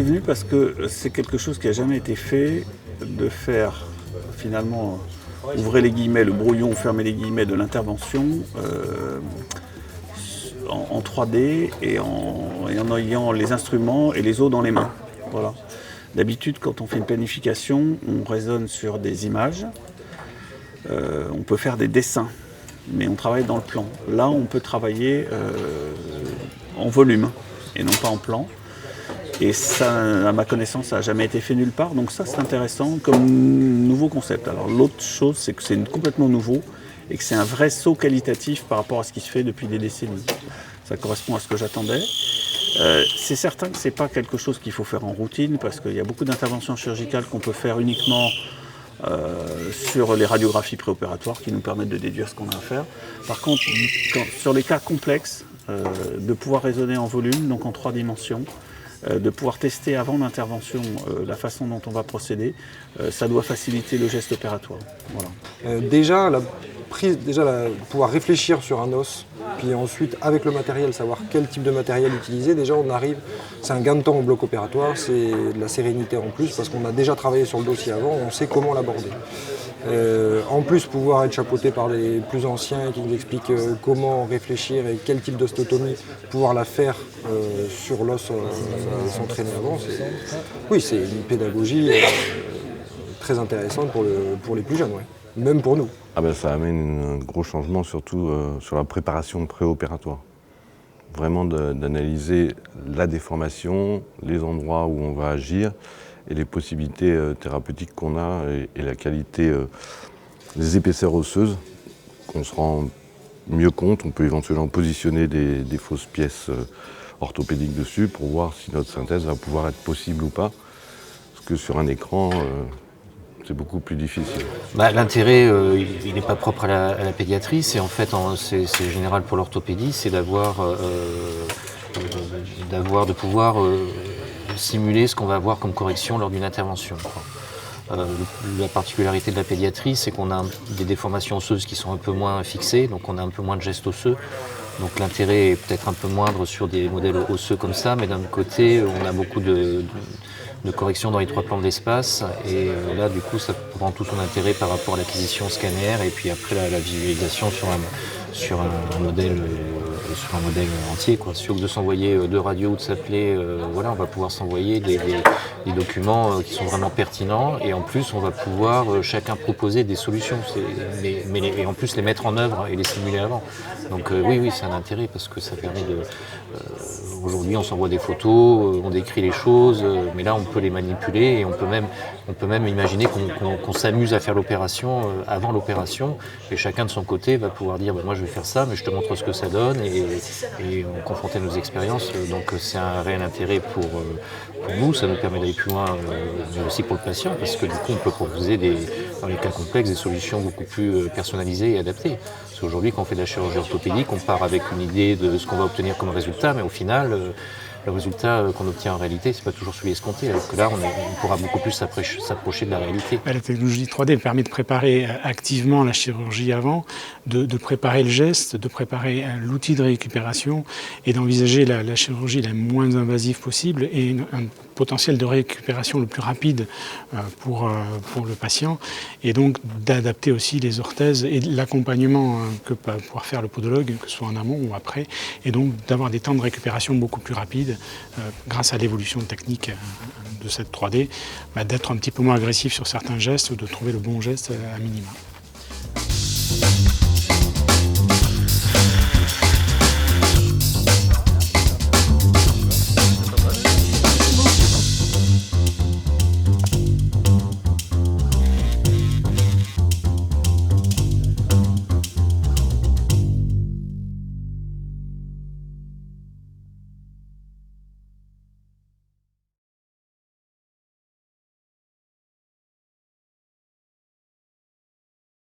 venu parce que c'est quelque chose qui n'a jamais été fait, de faire finalement, ouvrez les guillemets, le brouillon, fermez les guillemets de l'intervention en 3D et en ayant les instruments et les os dans les mains. Voilà. D'habitude, quand on fait une planification, on raisonne sur des images, on peut faire des dessins, mais on travaille dans le plan. Là, on peut travailler en volume et non pas en plan. Et ça, à ma connaissance, ça n'a jamais été fait nulle part. Donc ça, c'est intéressant comme nouveau concept. Alors l'autre chose, c'est que c'est complètement nouveau et que c'est un vrai saut qualitatif par rapport à ce qui se fait depuis des décennies. Ça correspond à ce que j'attendais. C'est certain que ce n'est pas quelque chose qu'il faut faire en routine parce qu'il y a beaucoup d'interventions chirurgicales qu'on peut faire uniquement sur les radiographies préopératoires qui nous permettent de déduire ce qu'on a à faire. Par contre, sur les cas complexes, de pouvoir raisonner en volume, donc en 3 dimensions, de pouvoir tester avant l'intervention la façon dont on va procéder, ça doit faciliter le geste opératoire. Voilà. Pouvoir réfléchir sur un os, puis ensuite avec le matériel, savoir quel type de matériel utiliser, déjà on arrive, c'est un gain de temps au bloc opératoire, c'est de la sérénité en plus, parce qu'on a déjà travaillé sur le dossier avant, on sait comment l'aborder. En plus, pouvoir être chapeauté par les plus anciens qui nous expliquent comment réfléchir et quel type d'ostotomie pouvoir la faire sur l'os s'entraîner avant, c'est une pédagogie très intéressante pour les plus jeunes, ouais. Même pour nous. Ça amène un gros changement, surtout sur la préparation préopératoire. Vraiment d'analyser la déformation, les endroits où on va agir et les possibilités thérapeutiques qu'on a et la qualité des épaisseurs osseuses qu'on se rend mieux compte. On peut éventuellement positionner des fausses pièces orthopédiques dessus pour voir si notre synthèse va pouvoir être possible ou pas. Parce que sur un écran, c'est beaucoup plus difficile. L'intérêt, il n'est pas propre à la pédiatrie, c'est en fait, c'est général pour l'orthopédie, c'est de pouvoir simuler ce qu'on va avoir comme correction lors d'une intervention. La particularité de la pédiatrie, c'est qu'on a des déformations osseuses qui sont un peu moins fixées, donc on a un peu moins de gestes osseux. Donc l'intérêt est peut-être un peu moindre sur des modèles osseux comme ça, mais d'un autre côté, on a beaucoup de corrections dans les 3 plans de l'espace. Et là, du coup, ça prend tout son intérêt par rapport à l'acquisition scanner et puis après la visualisation sur un modèle entier, quoi. Plutôt que de s'envoyer 2 radios ou de s'appeler, on va pouvoir s'envoyer des documents qui sont vraiment pertinents et en plus, on va pouvoir chacun proposer des solutions et en plus les mettre en œuvre et les simuler avant. Donc oui, c'est un intérêt parce que ça permet de... Aujourd'hui, on s'envoie des photos, on décrit les choses, mais là, on peut les manipuler et on peut même imaginer qu'on s'amuse à faire l'opération avant l'opération et chacun de son côté va pouvoir dire moi je vais faire ça, mais je te montre ce que ça donne et on confronter nos expériences. Donc c'est un réel intérêt pour nous, ça nous permet d'aller plus loin, mais aussi pour le patient, parce que du coup on peut proposer dans les cas complexes des solutions beaucoup plus personnalisées et adaptées. Parce qu'aujourd'hui quand on fait de la chirurgie orthopédique, on part avec une idée de ce qu'on va obtenir comme résultat, mais au final le résultat qu'on obtient en réalité, c'est pas toujours celui escompté, alors que là, on pourra beaucoup plus s'approcher de la réalité. La technologie 3D permet de préparer activement la chirurgie avant, de préparer le geste, de préparer l'outil de récupération et d'envisager la chirurgie la moins invasive possible et un potentiel de récupération le plus rapide pour le patient, et donc d'adapter aussi les orthèses et l'accompagnement que peut pouvoir faire le podologue, que ce soit en amont ou après, et donc d'avoir des temps de récupération beaucoup plus rapides grâce à l'évolution technique de cette 3D, d'être un petit peu moins agressif sur certains gestes ou de trouver le bon geste à minima.